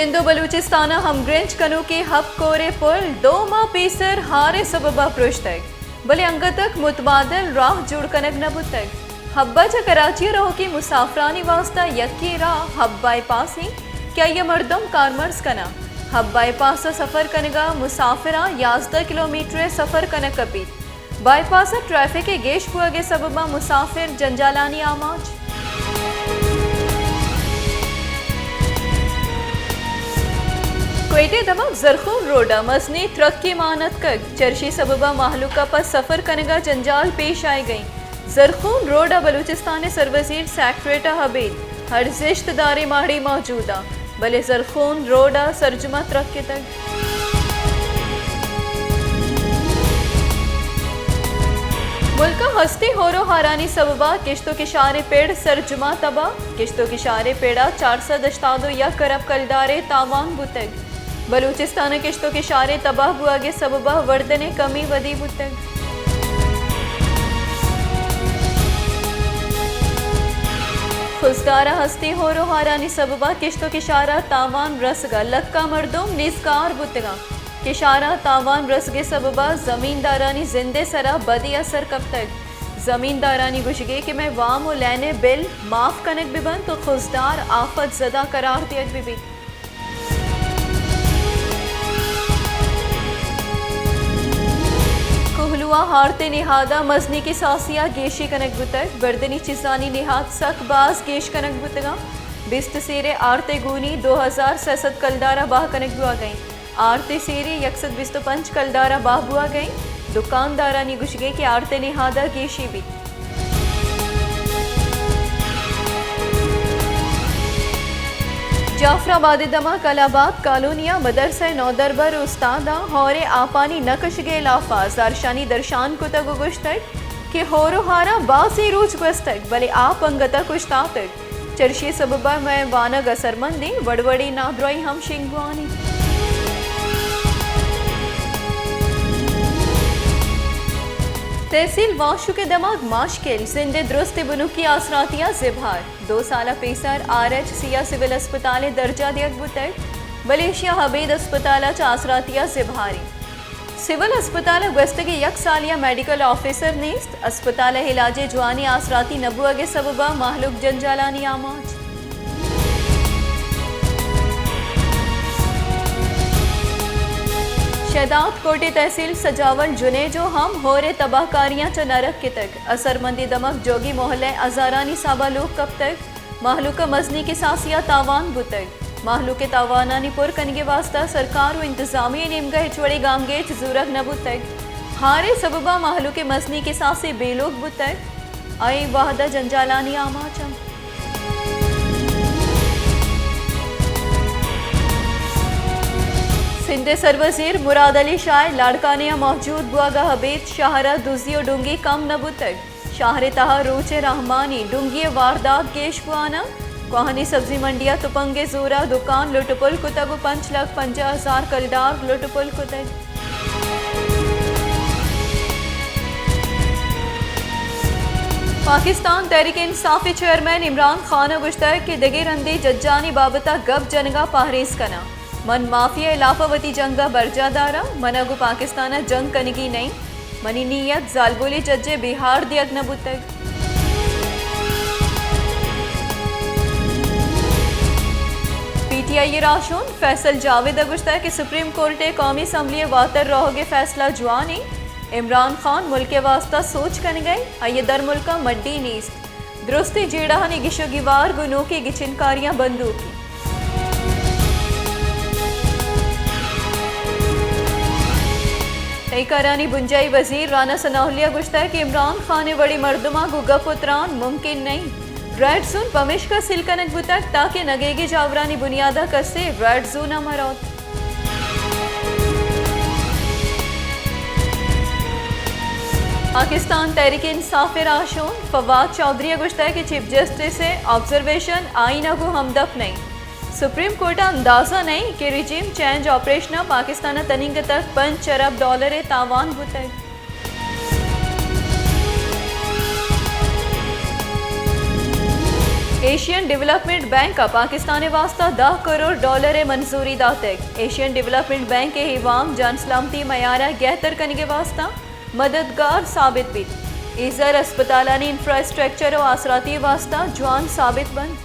सिंधु बलूचिस्तान हमग्रेंज कनु के हब कोरे पुल 2 माह पीसर हारे सबबा प्रोश्तक बले अंगतक मुतबादल राह जुड़ कनक नबुतक हब्बा च कराची रहो की मुसाफरानी वास्ता यक्की राह हब बाईपास ही क्या ये मर्दम कारमर्स कना हब बाईपास सफर कनगा मुसाफिरा 11 किलोमीटर सफर कनक कपी बाईपास ट्रैफिक के गेश पुआगे सबबा मुसाफिर जंजालानी आमाज क्वेटे दमक जरखून रोडा मसनी ट्रक की मानत कक चर्शी सबबा माहलूका पर सफर कनगा जंजाल पेश आई गई जरखून रोडा बलूचिस्तान सरवजीर सेक्रेटा हबीब हर रिश्तेदारी माड़ी मौजूदा भले जरखून रोडा सरजुमा ट्रक के तक मुल्का हस्ती होरो हारानी सबबा किश्तों के शारे पेड़ सरजुमा तबा किश्तों के शारे पेड़ा 488 या करब कलदारे तावान बुतक बलूचिस्तान किश्तों के शारे तबाह हुआ के सबबा वर्दने कमी वदी बुतक खुशदारा हस्ती हो रोहारानी सबबा किश्तों के शारा तावान रसगा लक्का मर्दुम निस्कार बुतगा के शारा तावान रसगे सबबा जमींदारानी जिंदे सरा बदी असर कब तक जमींदारानी गुशगे कि मैं वाम और लेने बिल माफ कनक बिबन तो खुशदार आफत जदा करार दियक बिबी कुहलुआ हारते निहादा मजनी की सासिया गेशी कनक बुतक बर्दनी चिजानी निहाद सकबाज गेश कनक बुतगा बिस्त सेरे आरते गुनी 2000 ससद कलदारा बाह कनक बुआ गई आरते सेरे यकसद बिस्त पंच कलदारा बाह बुआ गई दुकानदारानी गुशगे के आरते निहादा गेशी भी जाफराबाद दमा कलाबाद कालोनिया मदरसा नौदरबर उस्तादा हौरे आपानी नकशगे लाफा जारशानी दर्शान कुतक गुश्तक के होरो हारा बासी रोज गुस्तक भले आप अंगता कुश्ता तक चर्शी सबबा मैं वानग असरमंदी वड़वड़ी नादरोई हम शिंगवानी तहसील वाशु के दमाग माशकिल जिंदे दुरुस्त बुनुकी आसरातिया जिभार 2 साला पेसर RH सिया सिविल अस्पताल दर्जा दियक बुतक मलेशिया हबीद अस्पताल आसरातिया जिभारी सिविल अस्पताल गस्तगे 1 सालिया मेडिकल ऑफिसर नेस्त अस्पताल इलाजे जवानी आसराती नबुआ के सबबा माहलूक जंजालानी आमाज शहदाद कोटे तहसील सजावल जुने जो हम होरे तबाहकारियां च नरक के तक असरमंदी दमक जोगी मोहल्ले अजारानी साबा लोग कब तक माहलूका मजनी के सासिया तावान बुतक माहलूके तावानानी पुर कनगे वास्ता सरकार व इंतजामिया निमगा हिचवड़ी गामगेच जूरक न बुतक हारे सबबा माहलूके मजनी के सासे बेलोग बुतक आई वाहदा जंजालानी आमाचम सिंधे सरवजीर मुराद अली शाह लाड़कानिया मौजूद बुआगा हबीब शाहरा दुजियो डूंगी कम नबुतक शाहरे तहा रोचे रहमानी डूंगी वारदात गेश बुआना कोहानी सब्जी मंडिया तुपंगे जोरा दुकान लुटपुल कुतग 5,50,000 कलदार लुटपुल कुतग पाकिस्तान तहरीक इंसाफी चेयरमैन इमरान खान गुश्तर के दगेरंदी जज्जानी बाबता गब जनगा पहरेज कना मन माफिया इलाफावती जंगा बरजादारा मनगु पाकिस्तान जंग कनगी नहीं मनी नीयत जालबोली जज्जे बिहार दियक नबुतक PTI राशोन फैसल जावेद अगुश्ता के सुप्रीम कोर्ट कौमी असम्बली वातर रहोगे फैसला जुआनी इमरान खान मुल्क वास्ता सोच कन गए आइए दर मुल्का मड्डी नीस्त दुरुस्ती जेड़ाहानी गिशोगिवार गुनो की गिचिनकारियां बंदूकी करानी बुंजाई वजीर राना सनाउलिया गुश्ता कि इमरान खान ने बड़ी मर्दमा गुगा पुत्रान मुमकिन नहीं रेड जोन पमिश का सिलकनक बुतक ताकि नगेगी जावरानी बुनियादा कसे रेड जोन अमरौत पाकिस्तान तहरीक इंसाफ राशोन फवाद चौधरी गुश्ता कि चीफ जस्टिस से ऑब्जर्वेशन आईना को हमदफ नहीं सुप्रीम कोर्ट अंदाजा नहीं कि रिजीम चेंज ऑपरेशन पाकिस्तान तनिंग तक $5 अरब तावान बुतक एशियन डेवलपमेंट बैंक का पाकिस्तान वास्ता 10 करोड़ डॉलर मंजूरी दातक। एशियन डेवलपमेंट बैंक के हिवाम जान सलामती मयारा गहतर करने के वास्ता मददगार साबित भी। इजर अस्पतालानी इंफ्रास्ट्रक्चर और आसराती वास्ता जवान साबित बंद।